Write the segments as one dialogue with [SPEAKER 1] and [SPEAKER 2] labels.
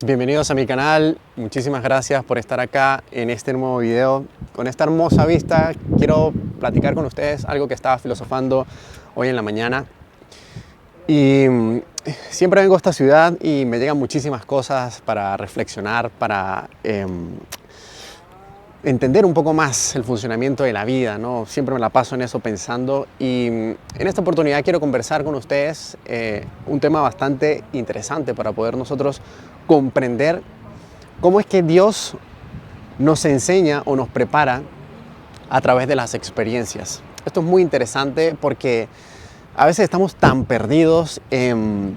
[SPEAKER 1] Bienvenidos a mi canal, muchísimas gracias por estar acá en este nuevo video. Con esta hermosa vista quiero platicar con ustedes algo que estaba filosofando hoy en la mañana. Y siempre vengo a esta ciudad y me llegan muchísimas cosas para reflexionar, para entender un poco más el funcionamiento de la vida, ¿no? Siempre me la paso en eso pensando y en esta oportunidad quiero conversar con ustedes un tema bastante interesante para poder nosotros comprender cómo es que Dios nos enseña o nos prepara a través de las experiencias. Esto es muy interesante porque a veces estamos tan perdidos en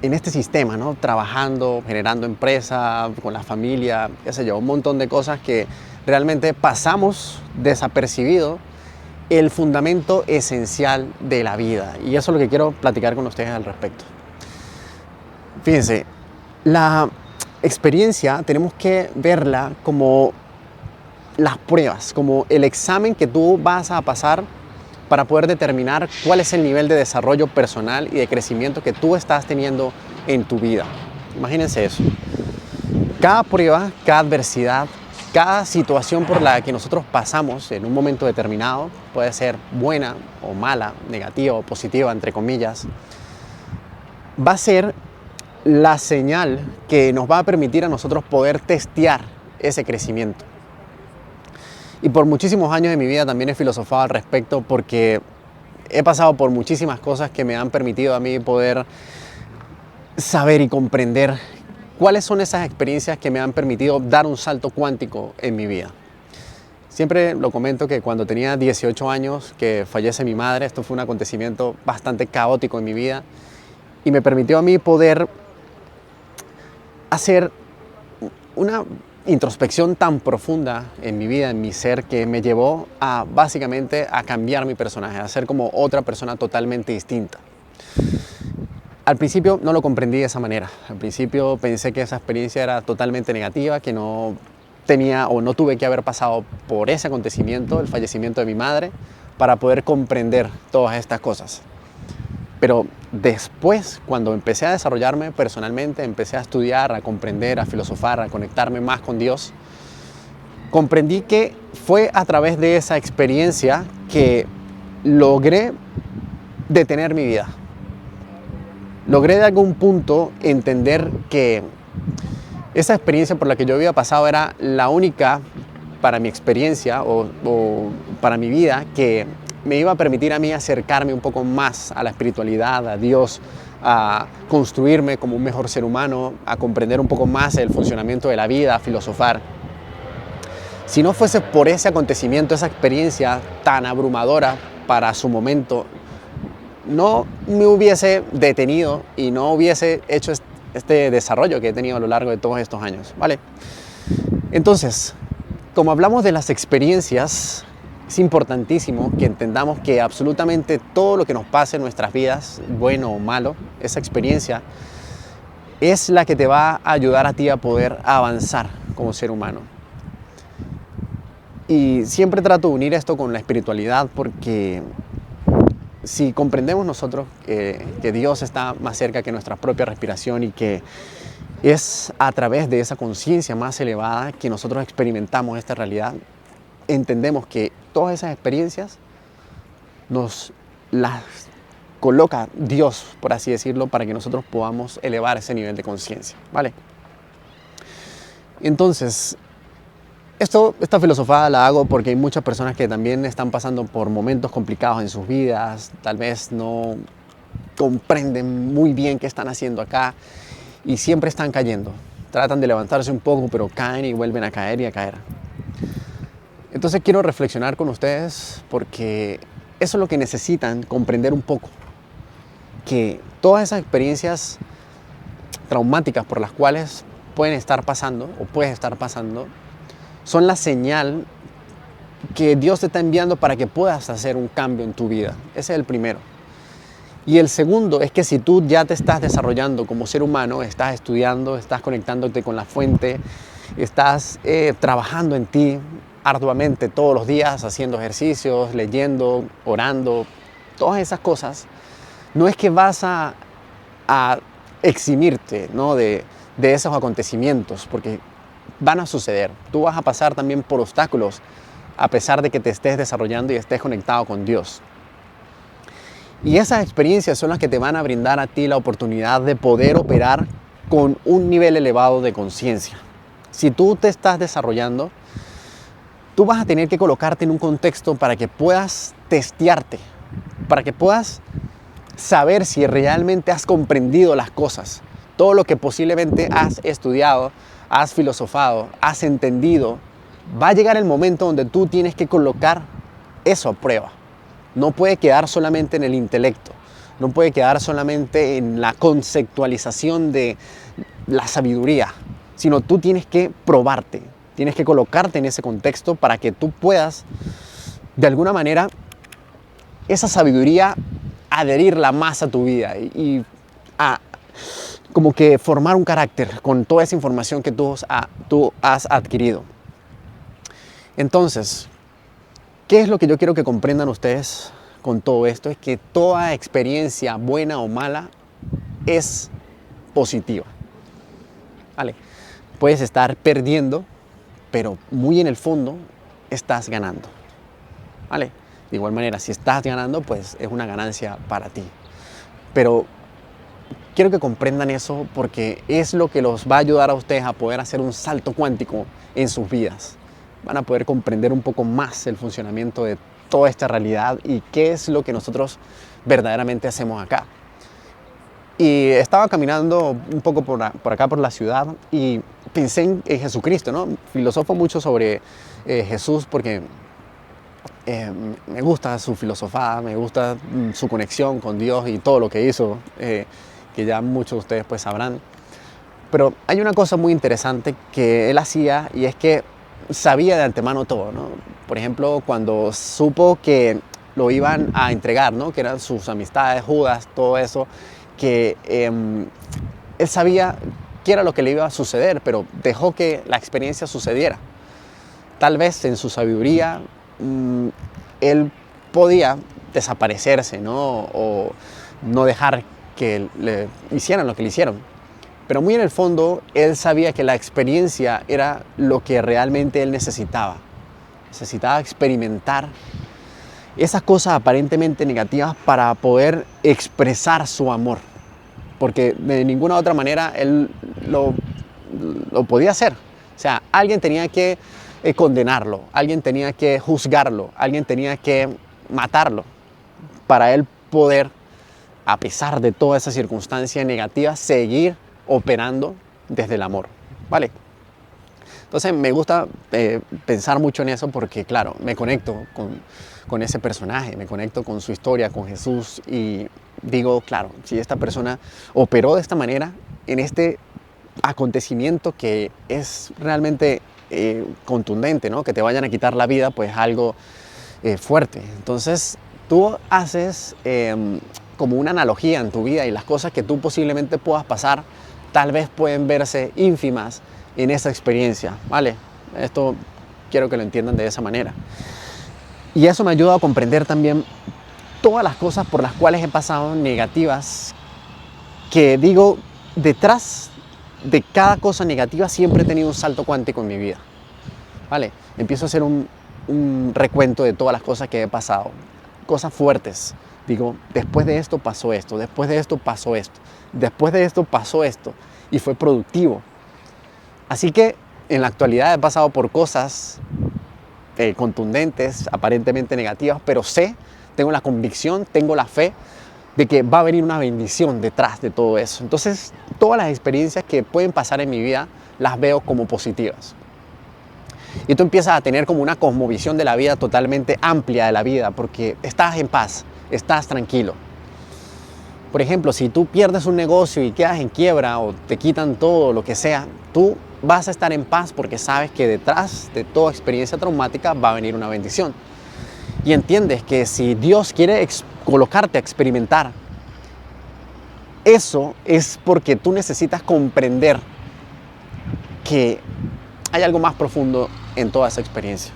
[SPEAKER 1] este sistema, ¿no? Trabajando, generando empresa, con la familia, qué sé yo, un montón de cosas que realmente pasamos desapercibido el fundamento esencial de la vida. Y eso es lo que quiero platicar con ustedes al respecto. Fíjense, la experiencia tenemos que verla como las pruebas, como el examen que tú vas a pasar para poder determinar cuál es el nivel de desarrollo personal y de crecimiento que tú estás teniendo en tu vida. Imagínense eso. Cada prueba, cada adversidad, cada situación por la que nosotros pasamos en un momento determinado, puede ser buena o mala, negativa o positiva, entre comillas, va a ser la señal que nos va a permitir a nosotros poder testear ese crecimiento. Y por muchísimos años de mi vida también he filosofado al respecto porque he pasado por muchísimas cosas que me han permitido a mí poder saber y comprender cuáles son esas experiencias que me han permitido dar un salto cuántico en mi vida. Siempre lo comento que cuando tenía 18 años que fallece mi madre, esto fue un acontecimiento bastante caótico en mi vida y me permitió a mí poder hacer una introspección tan profunda en mi vida, en mi ser, que me llevó a básicamente a cambiar mi personaje, a ser como otra persona totalmente distinta. Al principio no lo comprendí de esa manera. Al principio pensé que esa experiencia era totalmente negativa, que no tenía o no tuve que haber pasado por ese acontecimiento, el fallecimiento de mi madre, para poder comprender todas estas cosas. Pero después, cuando empecé a desarrollarme personalmente, empecé a estudiar, a comprender, a filosofar, a conectarme más con Dios, comprendí que fue a través de esa experiencia que logré detener mi vida. Logré de algún punto entender que esa experiencia por la que yo había pasado era la única para mi experiencia o para mi vida que me iba a permitir a mí acercarme un poco más a la espiritualidad, a Dios, a construirme como un mejor ser humano, a comprender un poco más el funcionamiento de la vida, a filosofar. Si no fuese por ese acontecimiento, esa experiencia tan abrumadora para su momento, no me hubiese detenido y no hubiese hecho este desarrollo que he tenido a lo largo de todos estos años, ¿vale? Entonces, como hablamos de las experiencias, es importantísimo que entendamos que absolutamente todo lo que nos pase en nuestras vidas, bueno o malo, esa experiencia es la que te va a ayudar a ti a poder avanzar como ser humano. Y siempre trato de unir esto con la espiritualidad porque si comprendemos nosotros que Dios está más cerca que nuestra propia respiración y que es a través de esa conciencia más elevada que nosotros experimentamos esta realidad, entendemos que todas esas experiencias nos las coloca Dios, por así decirlo, para que nosotros podamos elevar ese nivel de conciencia, ¿vale? Entonces, esta filosofada la hago porque hay muchas personas que también están pasando por momentos complicados en sus vidas, tal vez no comprenden muy bien qué están haciendo acá y siempre están cayendo. Tratan de levantarse un poco, pero caen y vuelven a caer y a caer. Entonces quiero reflexionar con ustedes porque eso es lo que necesitan comprender un poco. Que todas esas experiencias traumáticas por las cuales pueden estar pasando o puedes estar pasando son la señal que Dios te está enviando para que puedas hacer un cambio en tu vida. Ese es el primero. Y el segundo es que si tú ya te estás desarrollando como ser humano, estás estudiando, estás conectándote con la fuente, estás trabajando en ti arduamente todos los días, haciendo ejercicios, leyendo, orando, todas esas cosas, no es que vas a eximirte, ¿no? de de esos acontecimientos, porque van a suceder. Tú vas a pasar también por obstáculos, a pesar de que te estés desarrollando y estés conectado con Dios. Y esas experiencias son las que te van a brindar a ti la oportunidad de poder operar con un nivel elevado de conciencia. Si tú te estás desarrollando, tú vas a tener que colocarte en un contexto para que puedas testearte, para que puedas saber si realmente has comprendido las cosas. Todo lo que posiblemente has estudiado, has filosofado, has entendido, va a llegar el momento donde tú tienes que colocar eso a prueba. No puede quedar solamente en el intelecto, no puede quedar solamente en la conceptualización de la sabiduría, sino tú tienes que probarte, tienes que colocarte en ese contexto para que tú puedas, de alguna manera, esa sabiduría adherirla más a tu vida y como que formar un carácter con toda esa información que tú has adquirido. Entonces, ¿qué es lo que yo quiero que comprendan ustedes con todo esto? Es que toda experiencia, buena o mala, es positiva. ¿Vale? Puedes estar perdiendo, pero muy en el fondo estás ganando. ¿Vale? De igual manera, si estás ganando, pues es una ganancia para ti. Pero quiero que comprendan eso porque es lo que los va a ayudar a ustedes a poder hacer un salto cuántico en sus vidas. Van a poder comprender un poco más el funcionamiento de toda esta realidad y qué es lo que nosotros verdaderamente hacemos acá. Y estaba caminando un poco por acá por la ciudad y pensé en Jesucristo, ¿no? Filosofo mucho sobre Jesús porque me gusta su filosofía, me gusta su conexión con Dios y todo lo que hizo, que ya muchos de ustedes pues sabrán. Pero hay una cosa muy interesante que él hacía y es que sabía de antemano todo, ¿no? Por ejemplo, cuando supo que lo iban a entregar, ¿no? Que eran sus amistades, Judas, todo eso, que él sabía qué era lo que le iba a suceder, pero dejó que la experiencia sucediera. Tal vez en su sabiduría él podía desaparecerse, ¿no? O no dejar que le hicieran lo que le hicieron. Pero muy en el fondo, él sabía que la experiencia era lo que realmente él necesitaba. Necesitaba experimentar esas cosas aparentemente negativas para poder expresar su amor. Porque de ninguna otra manera él lo podía hacer. O sea, alguien tenía que condenarlo, alguien tenía que juzgarlo, alguien tenía que matarlo para él poder, a pesar de toda esa circunstancia negativa, seguir operando desde el amor, ¿vale? Entonces me gusta pensar mucho en eso porque, claro, me conecto con ese personaje, me conecto con su historia, con Jesús y digo, claro, si esta persona operó de esta manera en este acontecimiento que es realmente contundente, ¿no? Que te vayan a quitar la vida, pues algo fuerte. Entonces tú haces como una analogía en tu vida y las cosas que tú posiblemente puedas pasar tal vez pueden verse ínfimas en esa experiencia, ¿vale? Esto quiero que lo entiendan de esa manera. Y eso me ayuda a comprender también todas las cosas por las cuales he pasado negativas, que digo, detrás de cada cosa negativa siempre he tenido un salto cuántico en mi vida, ¿vale? Empiezo a hacer un recuento de todas las cosas que he pasado, cosas fuertes. Digo, después de esto pasó esto, después de esto pasó esto, después de esto pasó esto y fue productivo. Así que en la actualidad he pasado por cosas contundentes, aparentemente negativas, pero tengo la convicción, tengo la fe de que va a venir una bendición detrás de todo eso. Entonces, todas las experiencias que pueden pasar en mi vida las veo como positivas. Y tú empiezas a tener como una cosmovisión de la vida totalmente amplia de la vida, porque estás en paz, estás tranquilo. Por ejemplo, si tú pierdes un negocio y quedas en quiebra o te quitan todo, lo que sea, tú vas a estar en paz porque sabes que detrás de toda experiencia traumática va a venir una bendición. Y entiendes que si Dios quiere colocarte a experimentar, eso es porque tú necesitas comprender que hay algo más profundo en toda esa experiencia.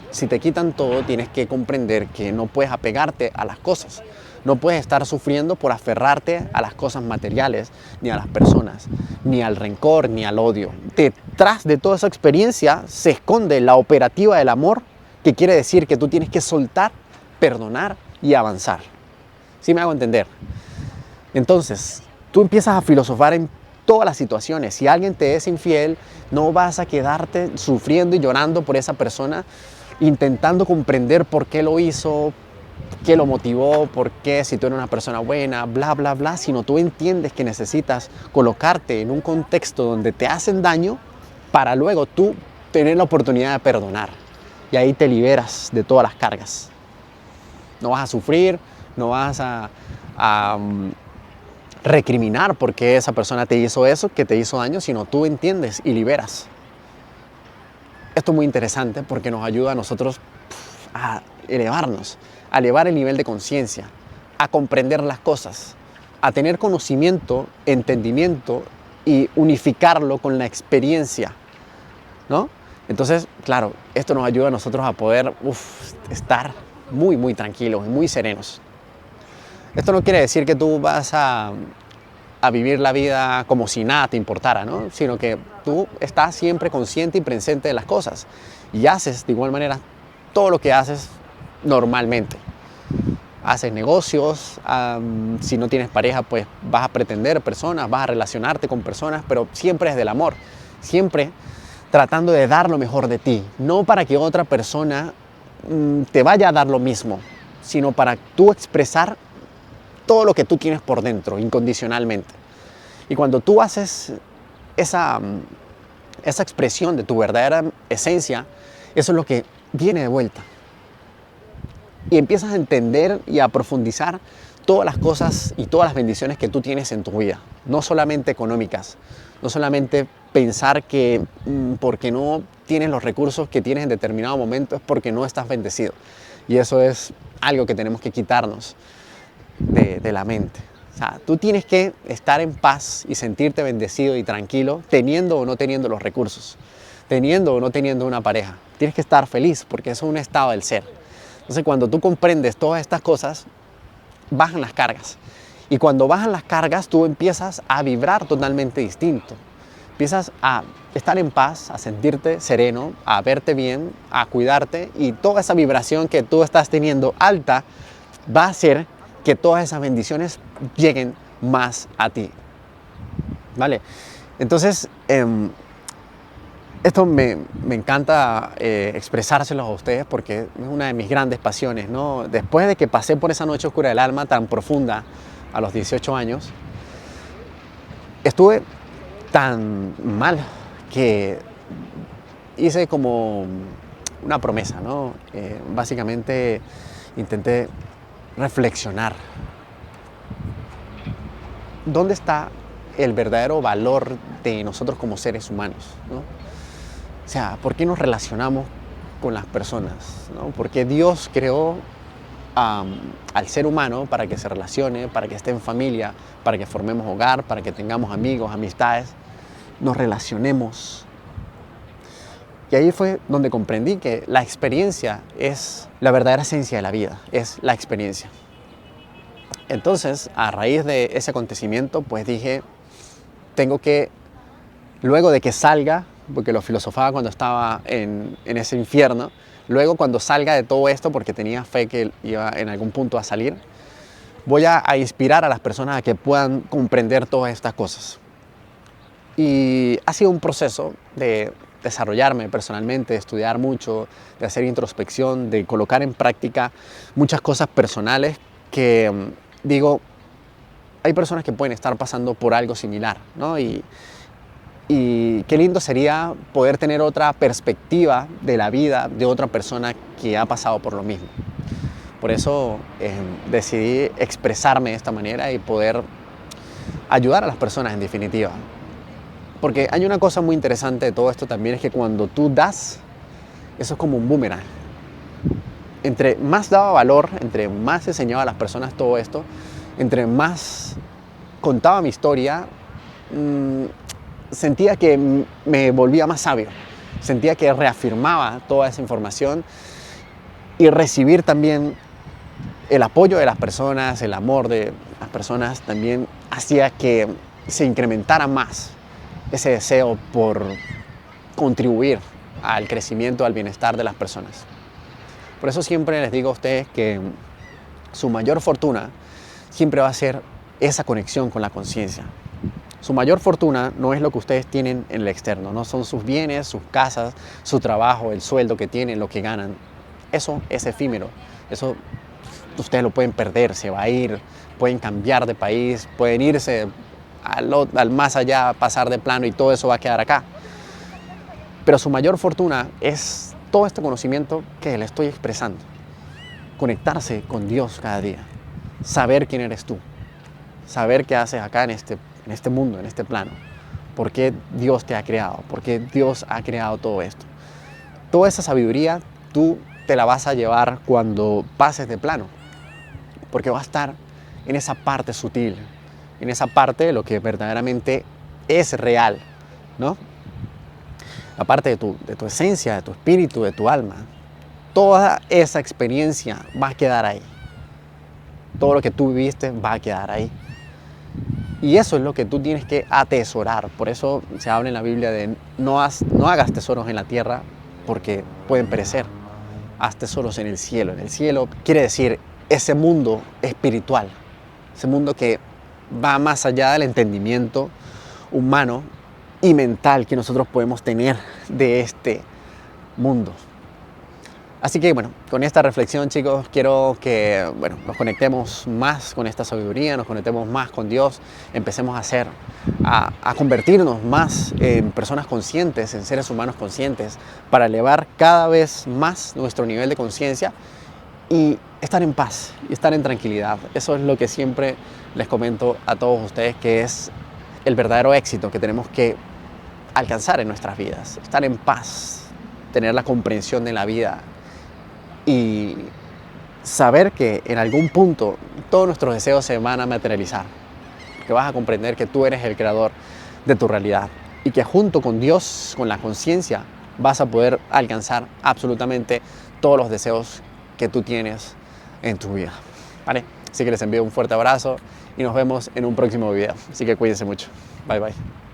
[SPEAKER 1] Si te quitan todo, tienes que comprender que no puedes apegarte a las cosas, No puedes estar sufriendo por aferrarte a las cosas materiales, ni a las personas, ni al rencor, ni al odio. Detrás de toda esa experiencia se esconde la operativa del amor, que quiere decir que tú tienes que soltar, perdonar y avanzar. ¿Sí me hago entender? Entonces, tú empiezas a filosofar en todas las situaciones. Si alguien te es infiel, no vas a quedarte sufriendo y llorando por esa persona, intentando comprender por qué lo hizo, qué lo motivó, por qué, si tú eres una persona buena, bla, bla, bla, sino tú entiendes que necesitas colocarte en un contexto donde te hacen daño para luego tú tener la oportunidad de perdonar. Y ahí te liberas de todas las cargas. No vas a sufrir, no vas a recriminar porque esa persona te hizo eso, que te hizo daño, sino tú entiendes y liberas. Esto es muy interesante porque nos ayuda a nosotros a elevarnos, a elevar el nivel de conciencia, a comprender las cosas, a tener conocimiento, entendimiento y unificarlo con la experiencia, ¿no? Entonces, claro, esto nos ayuda a nosotros a poder estar muy, muy tranquilos y muy serenos. Esto no quiere decir que tú vas a vivir la vida como si nada te importara, ¿no? Sino que tú estás siempre consciente y presente de las cosas y haces de igual manera todo lo que haces normalmente. Haces negocios, si no tienes pareja, pues vas a pretender personas, vas a relacionarte con personas, pero siempre desde el amor, siempre tratando de dar lo mejor de ti, no para que otra persona te vaya a dar lo mismo, sino para tú expresar todo lo que tú tienes por dentro, incondicionalmente. Y cuando tú haces esa expresión de tu verdadera esencia, eso es lo que viene de vuelta. Y empiezas a entender y a profundizar todas las cosas y todas las bendiciones que tú tienes en tu vida, no solamente económicas, no solamente pensar que porque no tienes los recursos que tienes en determinado momento es porque no estás bendecido. Y eso es algo que tenemos que quitarnos de la mente. O sea, tú tienes que estar en paz y sentirte bendecido y tranquilo teniendo o no teniendo los recursos, teniendo o no teniendo una pareja. Tienes que estar feliz porque eso es un estado del ser. Entonces, cuando tú comprendes todas estas cosas, bajan las cargas. Y cuando bajan las cargas, tú empiezas a vibrar totalmente distinto. Empiezas a estar en paz, a sentirte sereno, a verte bien, a cuidarte, y toda esa vibración que tú estás teniendo alta va a hacer que todas esas bendiciones lleguen más a ti. ¿Vale? Entonces, esto me encanta expresárselo a ustedes porque es una de mis grandes pasiones, ¿no? Después de que pasé por esa noche oscura del alma tan profunda a los 18 años, estuve tan mal que hice como una promesa, ¿no? Básicamente intenté reflexionar. ¿Dónde está el verdadero valor de nosotros como seres humanos, ¿no? O sea, ¿por qué nos relacionamos con las personas, ¿no? Porque Dios creó al ser humano para que se relacione, para que esté en familia, para que formemos hogar, para que tengamos amigos, amistades, nos relacionemos. Y ahí fue donde comprendí que la experiencia es la verdadera esencia de la vida, es la experiencia. Entonces, a raíz de ese acontecimiento, pues dije, tengo que, luego de que salga, porque lo filosofaba cuando estaba en ese infierno, luego cuando salga de todo esto, porque tenía fe que iba en algún punto a salir, voy a inspirar a las personas a que puedan comprender todas estas cosas. Y ha sido un proceso de desarrollarme personalmente, de estudiar mucho, de hacer introspección, de colocar en práctica muchas cosas personales que, digo, hay personas que pueden estar pasando por algo similar, ¿no? Y qué lindo sería poder tener otra perspectiva de la vida de otra persona que ha pasado por lo mismo. Por eso decidí expresarme de esta manera y poder ayudar a las personas en definitiva. Porque hay una cosa muy interesante de todo esto también, es que cuando tú das, eso es como un boomerang. Entre más daba valor, entre más enseñaba a las personas todo esto, entre más contaba mi historia, sentía que me volvía más sabio, sentía que reafirmaba toda esa información y recibir también el apoyo de las personas, el amor de las personas también hacía que se incrementara más ese deseo por contribuir al crecimiento, al bienestar de las personas. Por eso siempre les digo a ustedes que su mayor fortuna siempre va a ser esa conexión con la conciencia. Su mayor fortuna no es lo que ustedes tienen en el externo, no son sus bienes, sus casas, su trabajo, el sueldo que tienen, lo que ganan. Eso es efímero, eso ustedes lo pueden perder, se va a ir, pueden cambiar de país, pueden irse al más allá, pasar de plano y todo eso va a quedar acá. Pero su mayor fortuna es todo este conocimiento que le estoy expresando. Conectarse con Dios cada día, saber quién eres tú, saber qué haces acá en este mundo, en este plano, por qué Dios te ha creado, por qué Dios ha creado todo esto. Toda esa sabiduría tú te la vas a llevar cuando pases de plano, porque va a estar en esa parte sutil, en esa parte de lo que verdaderamente es real, ¿no? La parte de tu esencia, de tu espíritu, de tu alma. Toda esa experiencia va a quedar ahí. Todo lo que tú viviste va a quedar ahí. Y eso es lo que tú tienes que atesorar. Por eso se habla en la Biblia de no hagas tesoros en la tierra porque pueden perecer. Haz tesoros en el cielo. En el cielo quiere decir ese mundo espiritual. Ese mundo que va más allá del entendimiento humano y mental que nosotros podemos tener de este mundo. Así que bueno, con esta reflexión, chicos, quiero que nos conectemos más con esta sabiduría, nos conectemos más con Dios, empecemos a convertirnos más en personas conscientes, en seres humanos conscientes, para elevar cada vez más nuestro nivel de conciencia y estar en paz y estar en tranquilidad. Eso es lo que siempre les comento a todos ustedes, que es el verdadero éxito que tenemos que alcanzar en nuestras vidas. Estar en paz, tener la comprensión de la vida y saber que en algún punto todos nuestros deseos se van a materializar. Que vas a comprender que tú eres el creador de tu realidad y que junto con Dios, con la conciencia, vas a poder alcanzar absolutamente todos los deseos que tú tienes en tu vida, ¿vale? Así que les envío un fuerte abrazo y nos vemos en un próximo video. Así que cuídense mucho. Bye, bye.